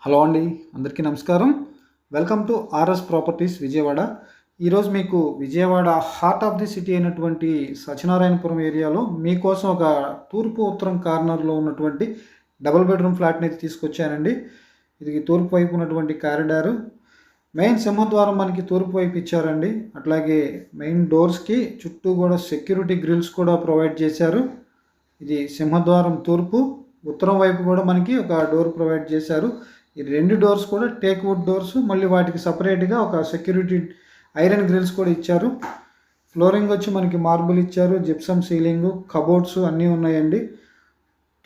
Hello అండి, అందరికీ నమస్కారం. Welcome to RS properties Vijayawada. ఈరోజు మీకు Vijayawada heart of the city అయినటువంటి సత్యనారాయణపురం ఏరియాలో మీకోసం ఒక తూర్పు ఉత్తరం కార్నర్లో ఉన్నటువంటి డబుల్ బెడ్రూమ్ ఫ్లాట్ని అయితే తీసుకొచ్చానండి. ఇది తూర్పు వైపు ఉన్నటువంటి కారిడారు. మెయిన్ సింహద్వారం మనకి తూర్పు వైపు ఇచ్చారండి. అట్లాగే మెయిన్ డోర్స్కి చుట్టూ కూడా సెక్యూరిటీ గ్రిల్స్ కూడా ప్రొవైడ్ చేశారు. ఇది సింహద్వారం తూర్పు. ఉత్తరం వైపు కూడా మనకి ఒక డోర్ ప్రొవైడ్ చేశారు. ఈ రెండు డోర్స్ కూడా టేక్ వుడ్ డోర్స్, మళ్ళీ వాటికి సపరేట్గా ఒక సెక్యూరిటీ ఐరన్ గ్రిల్స్ కూడా ఇచ్చారు. ఫ్లోరింగ్ వచ్చి మనకి మార్బుల్ ఇచ్చారు, జిప్సమ్ సీలింగు, కబోర్డ్స్ అన్నీ ఉన్నాయండి.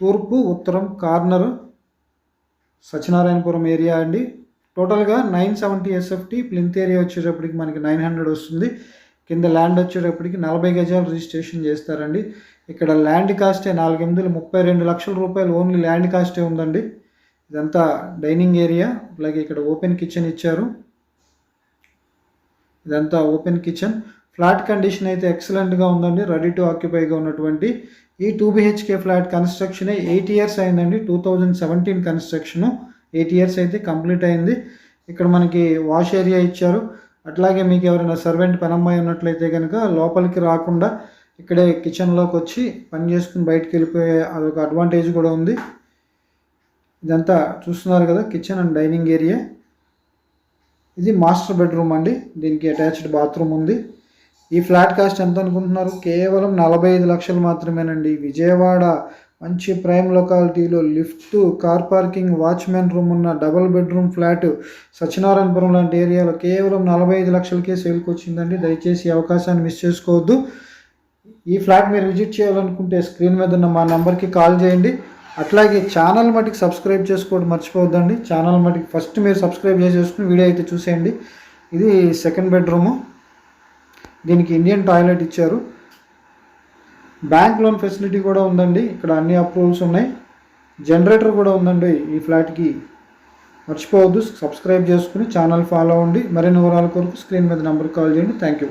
తూర్పు ఉత్తరం కార్నర్ సత్యనారాయణపురం ఏరియా అండి. టోటల్గా 970 SFT, ప్లింత్ ఏరియా వచ్చేటప్పటికి మనకి 900 వస్తుంది. కింద ల్యాండ్ వచ్చేటప్పటికి 40 గజాలు రిజిస్ట్రేషన్ చేస్తారండి. ఇక్కడ ల్యాండ్ కాస్టే 4/8 లక్షల రూపాయలు ఓన్లీ ల్యాండ్ కాస్టే ఉందండి. ఇదంతా డైనింగ్ ఏరియా. అలాగే ఇక్కడ ఓపెన్ కిచెన్ ఇచ్చారు. ఇదంతా ఓపెన్ కిచెన్. ఫ్లాట్ కండిషన్ అయితే ఎక్సలెంట్గా ఉందండి. రెడీ టు ఆక్యుపైగా ఉన్నటువంటి ఈ 2 BHK ఫ్లాట్ కన్స్ట్రక్షన్ 8 years అయిందండి. 2017 కన్స్ట్రక్షను. 8 years అయితే కంప్లీట్ అయింది. ఇక్కడ మనకి వాష్ ఏరియా ఇచ్చారు. అట్లాగే మీకు ఎవరైనా సర్వెంట్ పనమ్మాయి ఉన్నట్లయితే కనుక లోపలికి రాకుండా ఇక్కడే కిచెన్లోకి వచ్చి పని చేసుకుని బయటకు వెళ్ళిపోయే అదొక అడ్వాంటేజ్ కూడా ఉంది. ఇదంతా చూస్తున్నారు కదా, కిచెన్ అండ్ డైనింగ్ ఏరియా. ఇది మాస్టర్ బెడ్రూమ్ అండి. దీనికి అటాచ్డ్ బాత్రూమ్ ఉంది. ఈ ఫ్లాట్ కాస్ట్ ఎంత అనుకుంటున్నారు? కేవలం 45 లక్షలు మాత్రమేనండి. విజయవాడ మంచి ప్రైమ్ లొకాలిటీలో lift, car parking, watchman room ఉన్న డబుల్ బెడ్రూమ్ ఫ్లాట్ సత్యనారాయణపురం లాంటి ఏరియాలో కేవలం 45 లక్షలకే సేల్కి వచ్చిందండి. దయచేసి ఈ అవకాశాన్ని మిస్ చేసుకోవద్దు. ఈ ఫ్లాట్ మీరు విజిట్ చేయాలనుకుంటే స్క్రీన్ మీద ఉన్న మా నెంబర్కి కాల్ చేయండి. అట్లాగే ఛానల్ మటుకు సబ్స్క్రైబ్ చేసుకోవడం మర్చిపోవద్దండి. ఛానల్ మటుకు ఫస్ట్ మీరు సబ్స్క్రైబ్ చేసేసుకుని వీడియో అయితే చూసేయండి. ఇది సెకండ్ బెడ్రూము. దీనికి ఇండియన్ టాయిలెట్ ఇచ్చారు. బ్యాంక్ లోన్ ఫెసిలిటీ కూడా ఉందండి. ఇక్కడ అన్ని అప్రూవల్స్ ఉన్నాయి. జనరేటర్ కూడా ఉందండి ఈ ఫ్లాట్కి. మర్చిపోవద్దు, సబ్స్క్రైబ్ చేసుకుని ఛానల్ ఫాలో అవ్వండి. మరిన్ని వివరాల కొరకు స్క్రీన్ మీద నెంబర్కి కాల్ చేయండి. Thank you.